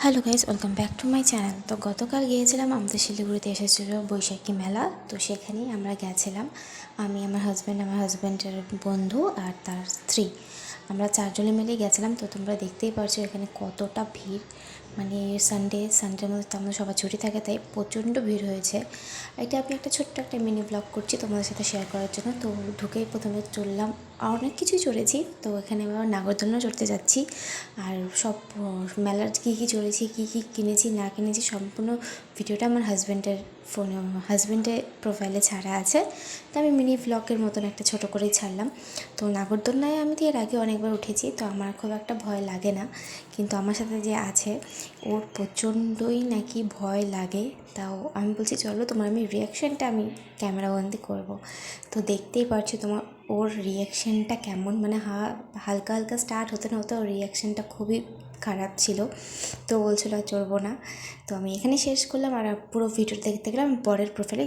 Hello guys, welcome back to my channel. তো গতকাল গিয়েছিলাম, আমাদের শিলিগুড়িতে এসেছিলো বৈশাখী মেলা। তো সেখানেই আমরা গেছিলাম, আমি, আমার হাজব্যান্ডের বন্ধু আর তার স্ত্রী। আমরা চারজনে মিলেই গেছিলাম। তো তোমরা দেখতেই পারছো এখানে কতটা ভিড়। মানে সানডের মধ্যে তো আমাদের সবার ছুটি থাকে, তাই প্রচণ্ড ভিড় হয়েছে। এটা আমি একটা ছোট্ট একটা মিনি ব্লগ করছি তোমাদের সাথে শেয়ার করার জন্য। তো ঢুকেই প্রথমে চললাম, অনেক কিছুই চড়েছি। তো এখানে আমরা নাগরদোলনা চড়তে যাচ্ছি। আর সব মেলার কী কী চড়েছি, কী কী কিনেছি না কিনেছি, সম্পূর্ণ ভিডিওটা আমার হাজব্যান্ডের প্রোফাইলে ছাড়া আছে। তো আমি মিনি ব্লগের মতন একটা ছোটো করেই ছাড়লাম। তো নাগরদোলনায় আমি তো এর আগে অনেকবার উঠেছি, তো আমার খুব একটা ভয় লাগে না। কিন্তু আমার সাথে যে আছে, ওর প্রচণ্ডই নাকি ভয় লাগে। তাও আমি বলছি চলো তোমার আমি রিয়াকশানটা আমি ক্যামেরাবন্দি করব। তো দেখতেই পারছো তোমার ওর রিয়াকশানটা কেমন, মানে হালকা হালকা স্টার্ট হতে না হতে ওর রিয়াকশানটা খুবই খারাপ ছিল। তো বলছিল আর চড়বো না। তো আমি এখানেই শেষ করলাম। আর পুরো ভিডিও দেখতে গেলাম পরের প্রোফাইলে